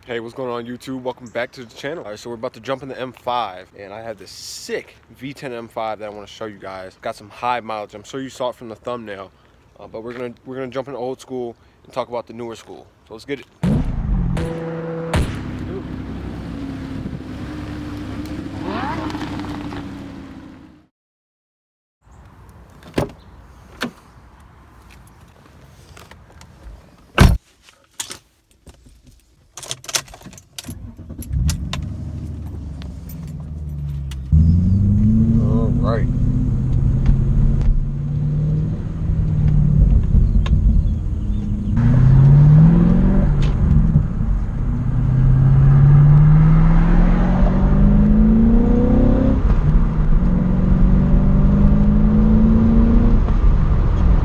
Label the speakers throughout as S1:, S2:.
S1: Hey, what's going on YouTube? Welcome back to the channel. All right, so we're about to jump in the M5, and I have this sick V10 M5 that I want to show you guys. Got some high mileage. I'm sure you saw it from the thumbnail, but we're gonna jump into old school and talk about the newer school. So let's get it. All right.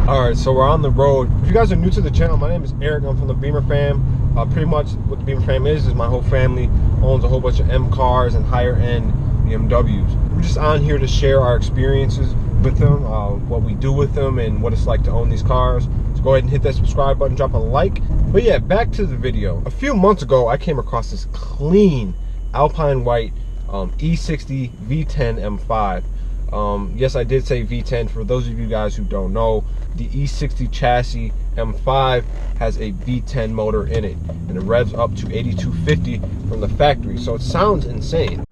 S1: Alright, so we're on the road. If you guys are new to the channel, my name is Eric. I'm from the Beemer Fam. Pretty much what the Beemer Fam is my whole family owns a whole bunch of M cars and higher end BMWs. We're just on here to share our experiences with them, what we do with them, and what it's like to own these cars. So go ahead and hit that subscribe button, drop a like. But yeah, back to the video. A few months ago, I came across this clean Alpine white E60 V10 M5. Yes, I did say V10. For those of you guys who don't know, the E60 chassis M5 has a V10 motor in it, and it revs up to 8250 from the factory, so it sounds insane.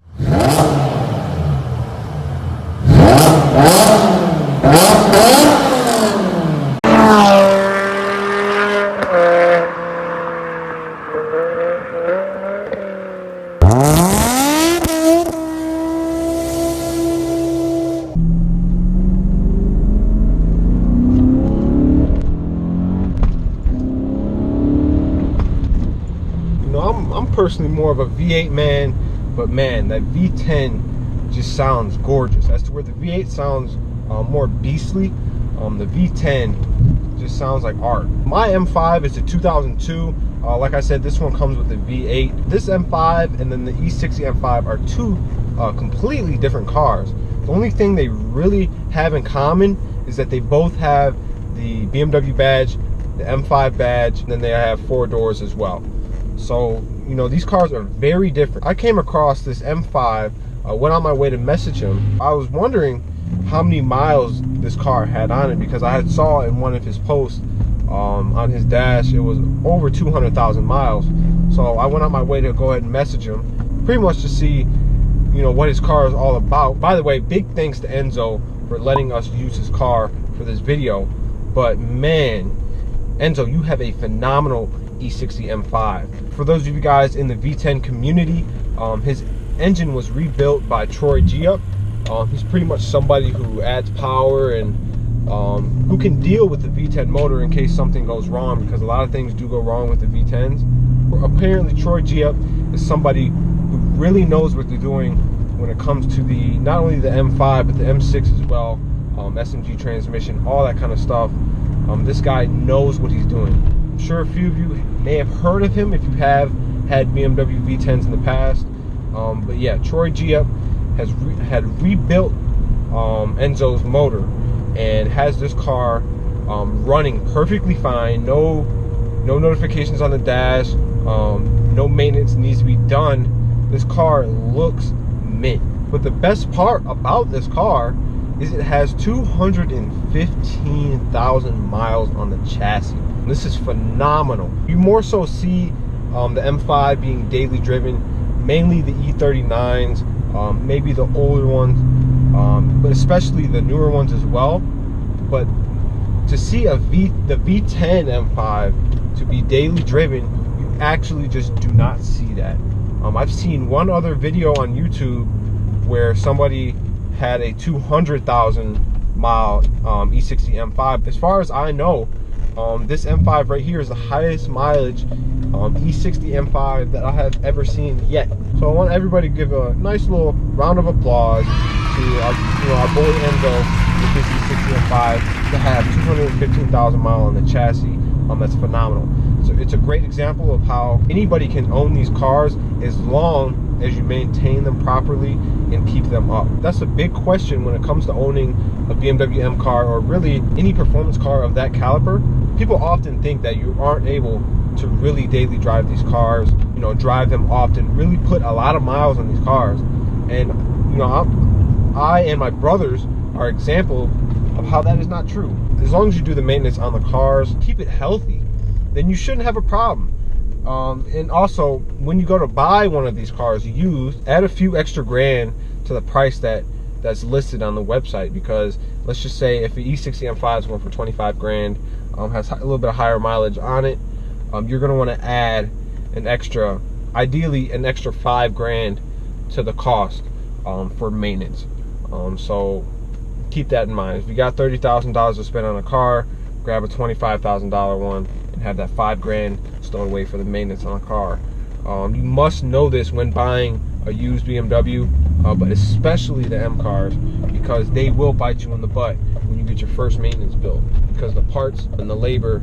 S1: I'm personally more of a V8 man, but man, that V10 just sounds gorgeous. As to where the V8 sounds more beastly, the V10 just sounds like art. My M5 is a 2002. Like I said, this one comes with the V8. This M5 and then the E60 M5 are two completely different cars. The only thing they really have in common is that they both have the BMW badge, the M5 badge, and then they have 4 doors as well. So, you know, these cars are very different. I came across this M5, went on my way to message him. I was wondering how many miles this car had on it, because I had saw in one of his posts on his dash, it was over 200,000 miles. So I went on my way to go ahead and message him, pretty much to see, you know, what his car is all about. By the way, big thanks to Enzo for letting us use his car for this video. But man, Enzo, you have a phenomenal E60 M5. For those of you guys in the V10 community, his engine was rebuilt by Troy Giup. He's pretty much somebody who adds power and who can deal with the V10 motor in case something goes wrong, because a lot of things do go wrong with the V10s. Apparently Troy Giup is somebody who really knows what they're doing when it comes to the not only the M5 but the M6 as well, SMG transmission, all that kind of stuff. This guy knows what he's doing. I'm sure a few of you may have heard of him if you have had BMW V10s in the past. But yeah, Troy Giup had rebuilt Enzo's motor and has this car running perfectly fine. No notifications on the dash. No maintenance needs to be done. This car looks mint. But the best part about this car is it has 215,000 miles on the chassis. This is phenomenal. You more so see the M5 being daily driven, mainly the E39s, maybe the older ones, but especially the newer ones as well. But to see the V10 M5 to be daily driven, you actually just do not see that. I've seen one other video on YouTube where somebody had a 200,000 mile E60 M5. As far as I know, this M5 right here is the highest mileage E60 M5 that I have ever seen yet. So I want everybody to give a nice little round of applause to our boy Enzo with his E60 M5 to have 215,000 miles on the chassis. That's phenomenal. So it's a great example of how anybody can own these cars as long as you maintain them properly and keep them up. That's a big question when it comes to owning a BMW M car, or really any performance car of that caliber. People often think that you aren't able to really daily drive these cars, you know, drive them often, really put a lot of miles on these cars. And you know, I and my brothers are example of how that is not true. As long as you do the maintenance on the cars, keep it healthy, then you shouldn't have a problem. And also, when you go to buy one of these cars used, add a few extra grand to the price that's listed on the website, because let's just say if the E60 M5 is going for 25 grand, has a little bit of higher mileage on it, you're going to want to add ideally an extra 5 grand to the cost for maintenance. So keep that in mind. If you got $30,000 to spend on a car, grab a $25,000 one and have that 5 grand stowed away for the maintenance on a car. You must know this when buying a used BMW, but especially the M cars, because they will bite you in the butt when you get your first maintenance bill, because the parts and the labor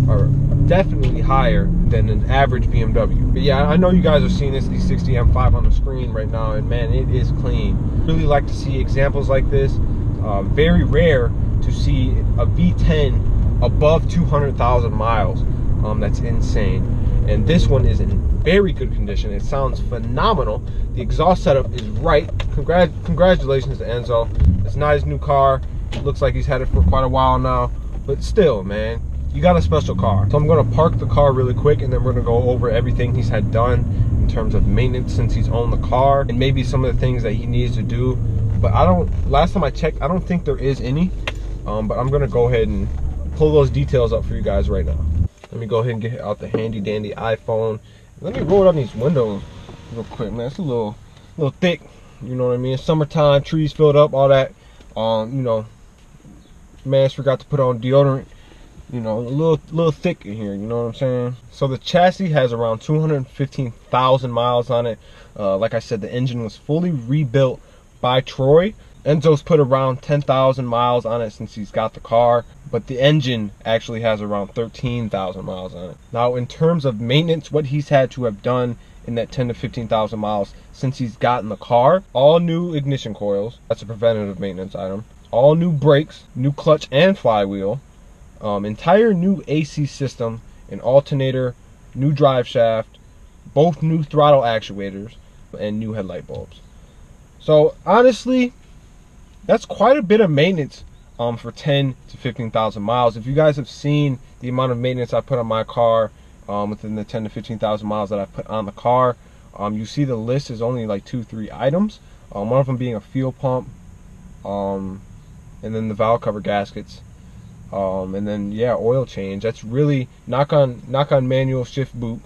S1: are definitely higher than an average BMW. But yeah, I know you guys are seeing this E60 M5 on the screen right now, and man, it is clean. Really like to see examples like this. Very rare to see a V10 above 200,000 miles. That's insane. And this one is in very good condition. It sounds phenomenal. The exhaust setup is right. Congratulations to Enzo. It's not his new car. It looks like he's had it for quite a while now, but still, man, you got a special car. So I'm gonna park the car really quick, and then we're gonna go over everything he's had done in terms of maintenance since he's owned the car, and maybe some of the things that he needs to do. But last time I checked, I don't think there is any. But I'm gonna go ahead and pull those details up for you guys right now. Let me go ahead and get out the handy dandy iPhone. Let me roll down these windows real quick, man. It's a little thick, you know what I mean? Summertime, trees filled up, all that. You know, man, forgot to put on deodorant. You know, a little thick in here, you know what I'm saying? So the chassis has around 215,000 miles on it. Like I said, the engine was fully rebuilt by Troy. Enzo's put around 10,000 miles on it since he's got the car, but the engine actually has around 13,000 miles on it. Now, in terms of maintenance, what he's had to have done in that 10 to 15,000 miles since he's gotten the car: all new ignition coils, that's a preventative maintenance item, all new brakes, new clutch and flywheel, entire new AC system, an alternator, new drive shaft, both new throttle actuators, and new headlight bulbs. So honestly, that's quite a bit of maintenance for 10 to 15,000 miles. If you guys have seen the amount of maintenance I put on my car within the 10 to 15,000 miles that I put on the car, you see the list is only like 2-3 items. One of them being a fuel pump, and then the valve cover gaskets, and then yeah, oil change. That's really knock on manual shift boot.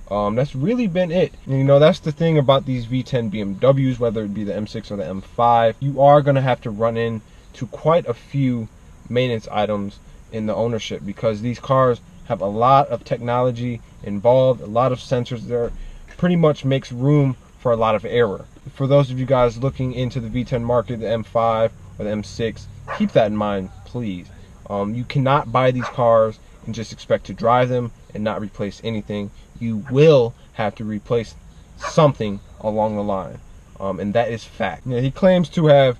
S1: That's really been it. And, you know, that's the thing about these V10 BMWs, whether it be the M6 or the M5, you are going to have to run into quite a few maintenance items in the ownership, because these cars have a lot of technology involved, a lot of sensors there, pretty much makes room for a lot of error. For those of you guys looking into the V10 market, the M5 or the M6, keep that in mind, please. You cannot buy these cars and just expect to drive them and not replace anything. You will have to replace something along the line, and that is fact. Now, he claims to have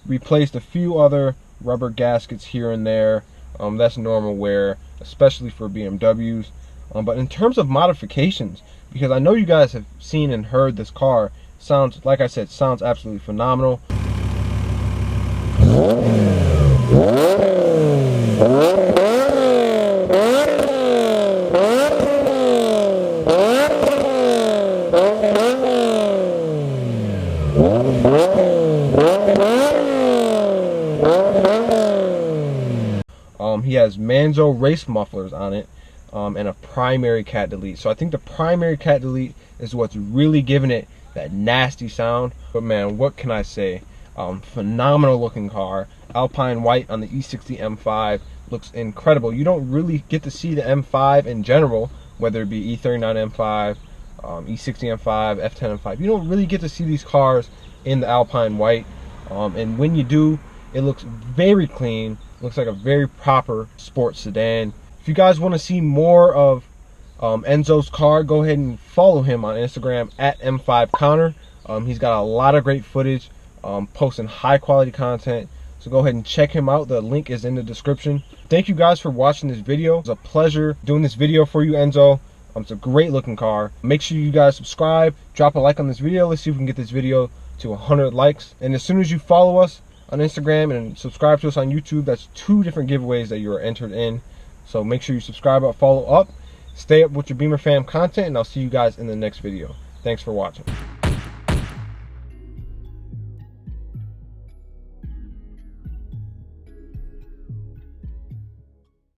S1: replaced a few other rubber gaskets here and there. That's normal wear, especially for BMWs. But in terms of modifications, because I know you guys have seen and heard this car, sounds, like I said, sounds absolutely phenomenal. He has Manzo race mufflers on it, and a primary cat delete. So I think the primary cat delete is what's really giving it that nasty sound. But man, what can I say? Phenomenal looking car. Alpine white on the E60 M5 looks incredible. You don't really get to see the M5 in general, whether it be E39 M5, E60 M5, F10 M5. You don't really get to see these cars in the Alpine white, and when you do, it looks very clean. Looks like a very proper sports sedan. If you guys want to see more of Enzo's car, go ahead and follow him on Instagram at M5Connor. He's got a lot of great footage, posting high quality content. So go ahead and check him out. The link is in the description. Thank you guys for watching this video. It was a pleasure doing this video for you, Enzo. It's a great looking car. Make sure you guys subscribe, drop a like on this video. Let's see if we can get this video to 100 likes. And as soon as you follow us on Instagram and subscribe to us on YouTube, that's 2 different giveaways that you are entered in. So make sure you subscribe up, follow up, stay up with your Beemer Fam content, and I'll see you guys in the next video. Thanks for watching.